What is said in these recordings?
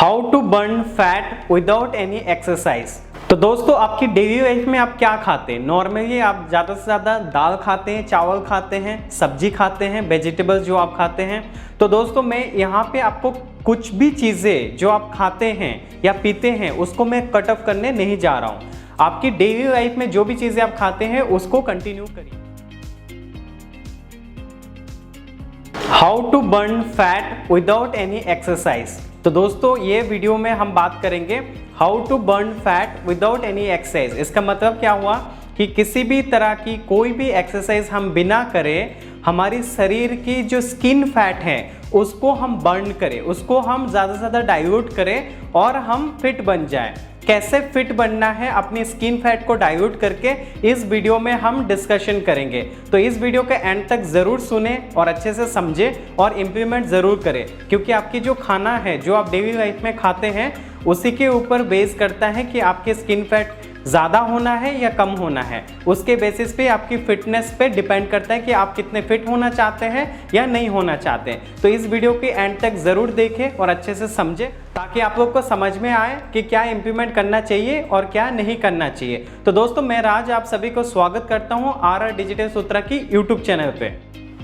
How to burn fat without any exercise. तो दोस्तों, आपकी डेली लाइफ में आप क्या खाते हैं? नॉर्मली आप ज़्यादा से ज़्यादा दाल खाते हैं, चावल खाते हैं, सब्जी खाते हैं, वेजिटेबल्स जो आप खाते हैं। तो दोस्तों, मैं यहाँ पे आपको कुछ भी चीज़ें जो आप खाते हैं या पीते हैं उसको मैं कट ऑफ करने नहीं जा रहा हूँ। आपकी डेली लाइफ में जो भी चीज़ें आप खाते हैं उसको कंटिन्यू करिए। How to burn fat without any exercise. तो दोस्तों, ये वीडियो में हम बात करेंगे how to burn fat without any exercise. इसका मतलब क्या हुआ कि किसी भी तरह की कोई भी एक्सरसाइज हम बिना करें हमारी शरीर की जो स्किन फैट है उसको हम बर्न करें, उसको हम ज़्यादा से ज़्यादा डाइल्यूट करें और हम फिट बन जाएं। कैसे फिट बनना है अपनी स्किन फैट को डाइल्यूट करके, इस वीडियो में हम डिस्कशन करेंगे। तो इस वीडियो के एंड तक ज़रूर सुने और अच्छे से समझे और इम्प्लीमेंट ज़रूर करें, क्योंकि आपकी जो खाना है जो आप डेली लाइफ में खाते हैं उसी के ऊपर बेस करता है कि आपकी स्किन फैट ज़्यादा होना है या कम होना है। उसके बेसिस पे आपकी फिटनेस पे डिपेंड करता है कि आप कितने फिट होना चाहते हैं या नहीं होना चाहते हैं। तो इस वीडियो के एंड तक ज़रूर देखें और अच्छे से समझें, ताकि आप लोग को समझ में आए कि क्या इंप्लीमेंट करना चाहिए और क्या नहीं करना चाहिए। तो दोस्तों, मैं राज आप सभी को स्वागत करता हूँ RR डिजिटल सूत्रा की यूट्यूब चैनल पे।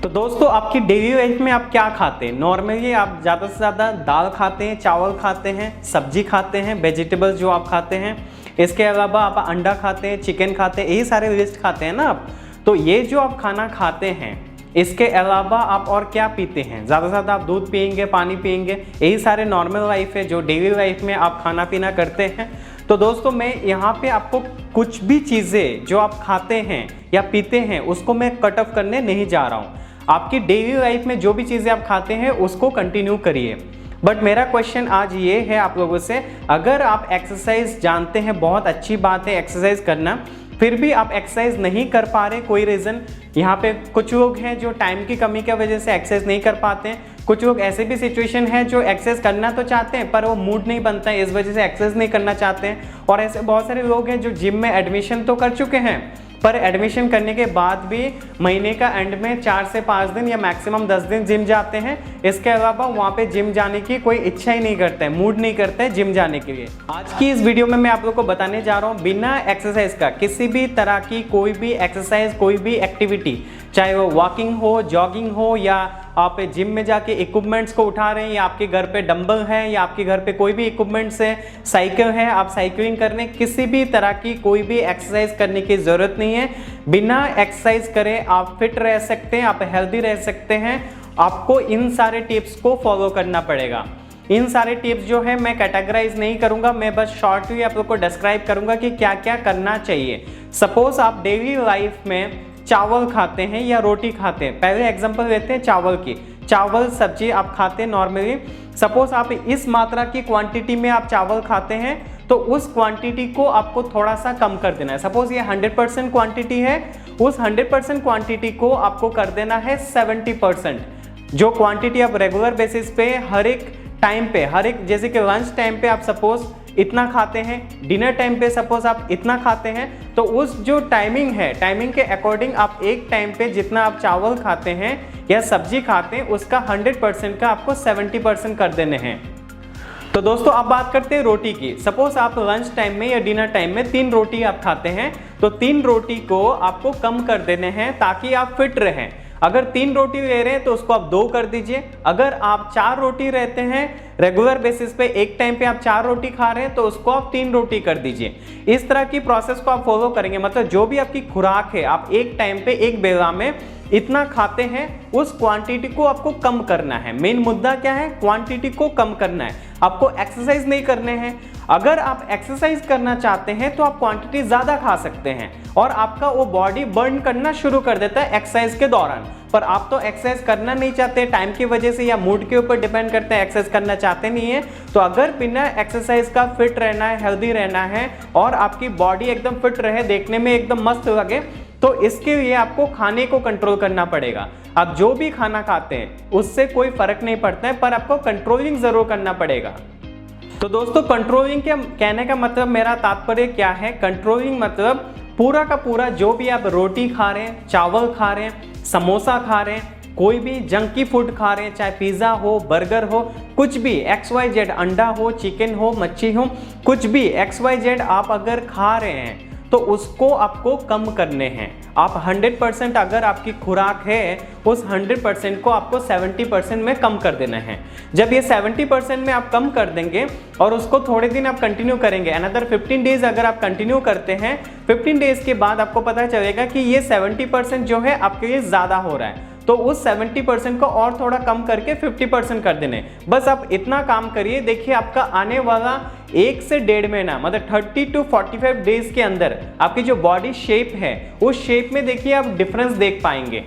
तो दोस्तों, आपकी डेली लाइफ में आप क्या खाते हैं? नॉर्मली आप ज़्यादा से ज़्यादा दाल खाते हैं, चावल खाते हैं, सब्जी खाते हैं, वेजिटेबल्स जो आप खाते हैं। इसके अलावा आप अंडा खाते हैं, चिकन खाते हैं, यही सारे लिस्ट खाते हैं ना आप। तो ये जो आप खाना खाते हैं, इसके अलावा आप और क्या पीते हैं? ज़्यादा से ज़्यादा आप दूध पियेंगे, पानी पियेंगे, यही सारे नॉर्मल लाइफ है जो डेली लाइफ में आप खाना पीना करते हैं। तो दोस्तों, मैं यहाँ पे आपको कुछ भी चीज़ें जो आप खाते हैं या पीते हैं उसको मैं कट ऑफ करने नहीं जा रहा हूँ। आपकी डेली लाइफ में जो भी चीज़ें आप खाते हैं उसको कंटिन्यू करिए। बट मेरा क्वेश्चन आज ये है आप लोगों से, अगर आप एक्सरसाइज जानते हैं, बहुत अच्छी बात है एक्सरसाइज करना, फिर भी आप एक्सरसाइज नहीं कर पा रहे, कोई रीज़न, यहाँ पे कुछ लोग हैं जो टाइम की कमी की वजह से एक्सरसाइज नहीं कर पाते हैं। कुछ लोग ऐसे भी सिचुएशन है जो एक्सरसाइज करना तो चाहते हैं पर वो मूड नहीं बनता है, इस वजह से एक्सरसाइज नहीं करना चाहते हैं। और ऐसे बहुत सारे लोग हैं जो जिम में एडमिशन तो कर चुके हैं, पर एडमिशन करने के बाद भी महीने का एंड में 4 से 5 दिन या मैक्सिमम 10 दिन जिम जाते हैं। इसके अलावा वहाँ पे जिम जाने की कोई इच्छा ही नहीं करता है, मूड नहीं करता है जिम जाने के लिए। आज की इस वीडियो में मैं आप लोग को बताने जा रहा हूँ बिना एक्सरसाइज का किसी भी तरह की कोई भी एक्सरसाइज, कोई भी एक्टिविटी, चाहे वो वॉकिंग हो, जॉगिंग हो, या आप जिम में जाके इक्विपमेंट्स को उठा रहे हैं, या आपके घर पे डंबल है, या आपके घर पे कोई भी इक्विपमेंट्स है, साइकिल है, आप साइकिलिंग करने, किसी भी तरह की कोई भी एक्सरसाइज करने की ज़रूरत नहीं है। बिना एक्सरसाइज करे आप फिट रह सकते हैं, आप हेल्दी रह सकते हैं। आपको इन सारे टिप्स को फॉलो करना पड़ेगा। इन सारे टिप्स जो है मैं कैटेगराइज नहीं करूंगा, मैं बस शॉर्टली आप लोग को डिस्क्राइब करूंगा कि क्या क्या करना चाहिए। सपोज आप डेली लाइफ में चावल खाते हैं या रोटी खाते हैं, पहले एग्जांपल लेते हैं चावल की। चावल सब्जी आप खाते हैं नॉर्मली, सपोज आप इस मात्रा की क्वांटिटी में आप चावल खाते हैं तो उस क्वांटिटी को आपको थोड़ा सा कम कर देना है। सपोज ये 100% क्वांटिटी है, उस 100% क्वांटिटी को आपको कर देना है 70%। जो क्वांटिटी आप रेगुलर बेसिस पे हर एक टाइम पे, हर एक, जैसे कि लंच टाइम पे आप सपोज इतना खाते हैं, डिनर टाइम पे सपोज आप इतना खाते हैं, तो उस जो टाइमिंग है, टाइमिंग के अकॉर्डिंग आप एक टाइम पे जितना आप चावल खाते हैं या सब्जी खाते हैं उसका 100% का आपको 70% कर देने हैं। तो दोस्तों, अब बात करते हैं रोटी की। सपोज आप लंच टाइम में या डिनर टाइम में 3 रोटी आप खाते हैं, तो 3 रोटी को आपको कम कर देने हैं ताकि आप फिट रहें। अगर 3 रोटी ले रहे हैं तो उसको आप 2 कर दीजिए। अगर आप 4 रोटी रहते हैं रेगुलर बेसिस पे, एक टाइम पे आप 4 रोटी खा रहे हैं तो उसको आप 3 रोटी कर दीजिए। इस तरह की प्रोसेस को आप फॉलो करेंगे, मतलब जो भी आपकी खुराक है आप एक टाइम पे एक बेला में इतना खाते हैं, उस क्वांटिटी को आपको कम करना है। मेन मुद्दा क्या है? क्वांटिटी को कम करना है, आपको एक्सरसाइज नहीं करने हैं। अगर आप एक्सरसाइज करना चाहते हैं तो आप क्वांटिटी ज़्यादा खा सकते हैं और आपका वो बॉडी बर्न करना शुरू कर देता है एक्सरसाइज के दौरान। पर आप तो एक्सरसाइज करना नहीं चाहते, टाइम की वजह से या मूड के ऊपर डिपेंड करते हैं, एक्सरसाइज करना चाहते नहीं है। तो अगर बिना एक्सरसाइज का फिट रहना है, हेल्दी रहना है और आपकी बॉडी एकदम फिट रहे, देखने में एकदम मस्त लगे, तो इसके लिए आपको खाने को कंट्रोल करना पड़ेगा। आप जो भी खाना खाते हैं उससे कोई फर्क नहीं पड़ता है, पर आपको कंट्रोलिंग जरूर करना पड़ेगा। तो दोस्तों, कंट्रोलिंग के कहने का मतलब, मेरा तात्पर्य क्या है? कंट्रोलिंग मतलब पूरा का पूरा जो भी आप रोटी खा रहे हैं, चावल खा रहे हैं, समोसा खा रहे हैं, कोई भी जंकी फूड खा रहे हैं, चाहे पिज़्ज़ा हो, बर्गर हो, कुछ भी XYZ, अंडा हो, चिकन हो, मच्छी हो, कुछ भी XYZ आप अगर खा रहे हैं तो उसको आपको कम करने हैं। आप 100% अगर आपकी खुराक है, उस 100% को आपको 70% में कम कर देना है। जब ये 70% में आप कम कर देंगे और उसको थोड़े दिन आप कंटिन्यू करेंगे, अनदर 15 डेज अगर आप कंटिन्यू करते हैं, 15 डेज के बाद आपको पता चलेगा कि ये 70% जो है आपके लिए ज़्यादा हो रहा है, तो उस 70% को और थोड़ा कम करके 50% कर देने। बस आप इतना काम करिए, देखिए आपका आने वाला 1 से 1.5 महीना, मतलब 30 to 45 डेज के अंदर आपकी जो बॉडी शेप है, उस शेप में देखिए आप डिफरेंस देख पाएंगे।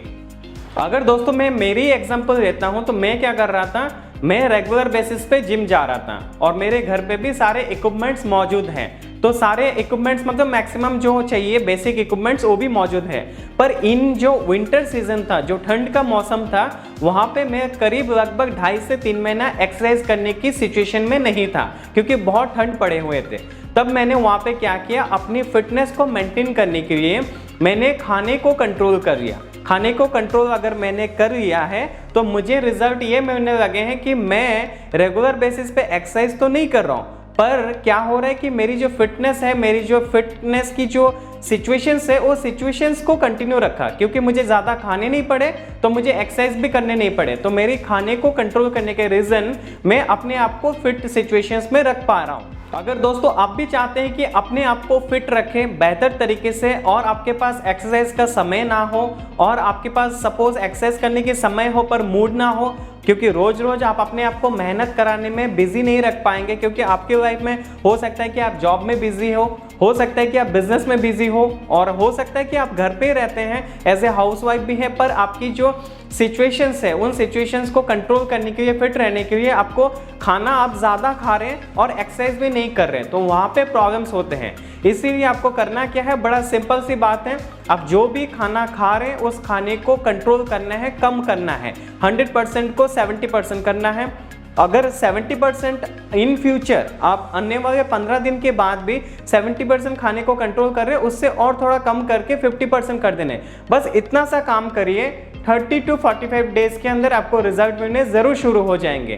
अगर दोस्तों मैं मेरी एग्जांपल लेता हूं तो मैं क्या कर रहा था, मैं रेगुलर बेसिस पे जिम जा रहा था और मेरे घर पे भी सारे इक्विपमेंट्स मौजूद हैं। तो सारे इक्विपमेंट्स मतलब मैक्सिमम जो चाहिए बेसिक इक्विपमेंट्स वो भी मौजूद है। पर इन जो विंटर सीजन था, जो ठंड का मौसम था, वहाँ पे मैं करीब लगभग 2.5 से 3 महीना एक्सरसाइज करने की सिचुएशन में नहीं था, क्योंकि बहुत ठंड पड़े हुए थे। तब मैंने वहाँ पे क्या किया, अपनी फिटनेस को मेंटेन करने के लिए मैंने खाने को कंट्रोल कर लिया। खाने को कंट्रोल अगर मैंने कर लिया है तो मुझे रिजल्ट ये मिलने लगे हैं कि मैं रेगुलर बेसिस पे एक्सरसाइज तो नहीं कर रहा हूँ, पर क्या हो रहा है कि मेरी जो फिटनेस है, मेरी जो फिटनेस की जो सिचुएशंस है, वो सिचुएशंस को कंटिन्यू रखा, क्योंकि मुझे ज़्यादा खाने नहीं पड़े तो मुझे एक्सरसाइज भी करने नहीं पड़े। तो मेरी खाने को कंट्रोल करने के रीज़न मैं अपने आप को फिट सिचुएशंस में रख पा रहा हूँ। अगर दोस्तों आप भी चाहते हैं कि अपने आप को फिट रखें बेहतर तरीके से, और आपके पास एक्सरसाइज का समय ना हो, और आपके पास सपोज एक्सरसाइज करने के समय हो पर मूड ना हो, क्योंकि रोज रोज आप अपने आप को मेहनत कराने में बिजी नहीं रख पाएंगे, क्योंकि आपकी लाइफ में हो सकता है कि आप जॉब में बिजी हो सकता है कि आप बिजनेस में बिजी हो, और हो सकता है कि आप घर पे रहते हैं, एज ए हाउसवाइफ भी है, पर आपकी जो सिचुएशंस है उन सिचुएशंस को कंट्रोल करने के लिए, फिट रहने के लिए आपको खाना आप ज़्यादा खा रहे हैं और एक्सरसाइज भी नहीं कर रहे हैं, तो वहाँ पे प्रॉब्लम्स होते हैं। इसीलिए आपको करना क्या है, बड़ा सिंपल सी बात है, आप जो भी खाना खा रहे हैं उस खाने को कंट्रोल करना है, कम करना है। 100% को 70% करना है। अगर 70% इन फ्यूचर आप आने वाले 15 दिन के बाद भी 70% खाने को कंट्रोल कर रहे हैं, उससे और थोड़ा कम करके 50% कर देने। बस इतना सा काम करिए, 30 to 45 डेज के अंदर आपको रिजल्ट मिलने ज़रूर शुरू हो जाएंगे।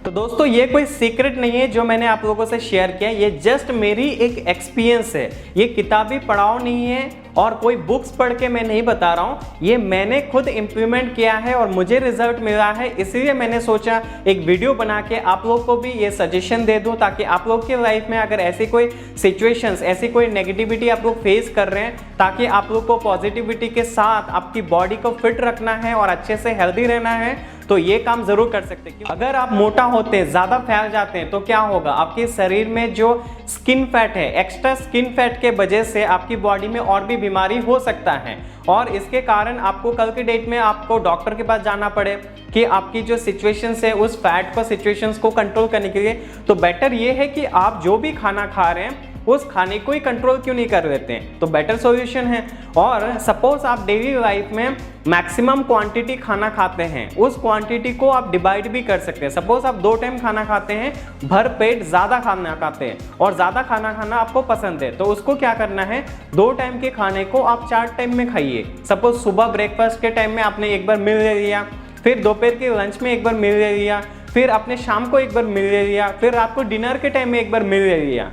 तो दोस्तों ये कोई सीक्रेट नहीं है जो मैंने आप लोगों से शेयर किया, ये जस्ट मेरी एक एक्सपीरियंस है। ये किताबी पढ़ाओ नहीं है और कोई बुक्स पढ़ के मैं नहीं बता रहा हूँ, ये मैंने खुद इम्प्लीमेंट किया है और मुझे रिजल्ट मिला है। इसलिए मैंने सोचा एक वीडियो बना के आप लोग को भी ये सजेशन दे दूँ, ताकि आप लोग की लाइफ में अगर ऐसी कोई सिचुएशंस, ऐसी कोई नेगेटिविटी आप लोग फेस कर रहे हैं, ताकि आप लोग को पॉजिटिविटी के साथ आपकी बॉडी को फिट रखना है और अच्छे से हेल्दी रहना है, तो ये काम जरूर कर सकते हैं। अगर आप मोटा होते हैं, ज़्यादा फैल जाते हैं, तो क्या होगा, आपके शरीर में जो स्किन फैट है, एक्स्ट्रा स्किन फैट के वजह से आपकी बॉडी में और भी बीमारी हो सकता है, और इसके कारण आपको कल की डेट में आपको डॉक्टर के पास जाना पड़े कि आपकी जो सिचुएशंस है उस फैट को, सिचुएशंस को कंट्रोल करने के लिए। तो बेटर ये है कि आप जो भी खाना खा रहे हैं उस खाने को ही कंट्रोल क्यों नहीं कर लेते हैं, तो बेटर सॉल्यूशन है। और सपोज आप डेली लाइफ में मैक्सिमम क्वांटिटी खाना खाते हैं, उस क्वांटिटी को आप डिवाइड भी कर सकते हैं। सपोज आप 2 टाइम खाना खाते हैं, भर पेट ज़्यादा खाना खाते हैं और ज़्यादा खाना खाना आपको पसंद है, तो उसको क्या करना है, 2 टाइम के खाने को आप 4 टाइम में खाइए। सपोज सुबह ब्रेकफास्ट के टाइम में आपने एक बार मील ले लिया, फिर दोपहर के लंच में एक बार मील ले लिया, फिर आपने शाम को एक बार मील ले लिया, फिर रात को डिनर के टाइम में एक बार मील ले लिया।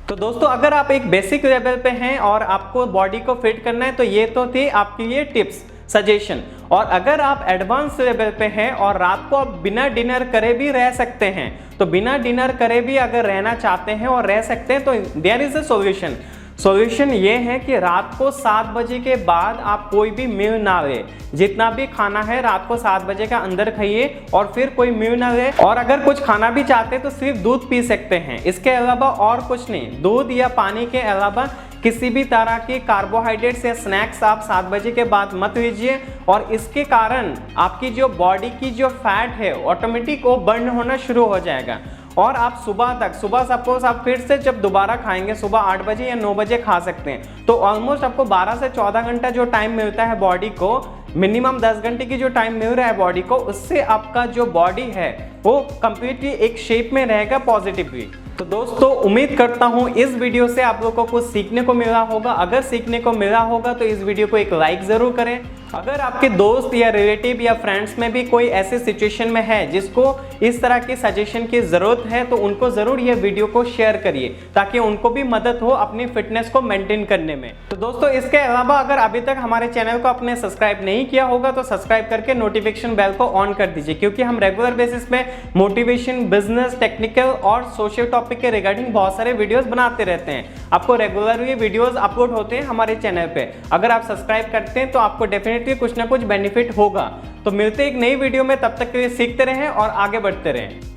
तो दोस्तों अगर आप एक बेसिक लेवल पे हैं और आपको बॉडी को फिट करना है, तो ये तो थी आपके लिए टिप्स, सजेशन। और अगर आप एडवांस लेवल पे हैं और रात को आप बिना डिनर करे भी रह सकते हैं, तो बिना डिनर करे भी अगर रहना चाहते हैं और रह सकते हैं, तो there is a solution. Solution ये है कि रात को 7 बजे के बाद आप कोई भी मील ना ले, जितना भी खाना है रात को 7 बजे का अंदर खाइए और फिर कोई मील ना ले। और अगर कुछ खाना भी चाहते हैं तो सिर्फ दूध पी सकते हैं, इसके अलावा और कुछ नहीं। दूध या पानी के अलावा किसी भी तरह के कार्बोहाइड्रेट्स या स्नैक्स आप 7 बजे के बाद मत लीजिए, और इसके कारण आपकी जो बॉडी की जो फैट है ऑटोमेटिक वो बर्न होना शुरू हो जाएगा। और आप सुबह तक, सुबह सपोज आप फिर से जब दोबारा खाएंगे सुबह 8 बजे या 9 बजे खा सकते हैं, तो ऑलमोस्ट आपको 12 से 14 घंटा जो टाइम मिलता है बॉडी को, मिनिमम 10 घंटे की जो टाइम मिल रहा है बॉडी को, उससे आपका जो बॉडी है वो कंप्लीटली एक शेप में रहेगा पॉजिटिवली। तो दोस्तों उम्मीद करता हूँ इस वीडियो से आप लोगों को कुछ सीखने को मिला होगा। अगर सीखने को मिला होगा तो इस वीडियो को एक लाइक ज़रूर करें। अगर आपके दोस्त या रिलेटिव या फ्रेंड्स में भी कोई ऐसे सिचुएशन में है जिसको इस तरह के सजेशन की जरूरत है तो उनको जरूर ये वीडियो को शेयर करिए ताकि उनको भी मदद हो अपनी फिटनेस को मेंटेन करने में। तो दोस्तों इसके अलावा अगर अभी तक हमारे चैनल को आपने सब्सक्राइब नहीं किया होगा तो सब्सक्राइब करके नोटिफिकेशन बेल को ऑन कर दीजिए, क्योंकि हम रेगुलर बेसिस पे मोटिवेशन, बिजनेस, टेक्निकल और सोशल टॉपिक के रिगार्डिंग बहुत सारे वीडियोस बनाते रहते हैं। आपको रेगुलर ये वीडियोस अपलोड होते हैं हमारे चैनल पे। अगर आप सब्सक्राइब करते हैं तो आपको डेफिनेटली कुछ ना कुछ बेनिफिट होगा। तो मिलते हैं एक नई वीडियो में, तब तक के लिए सीखते रहें और आगे बढ़ते रहें।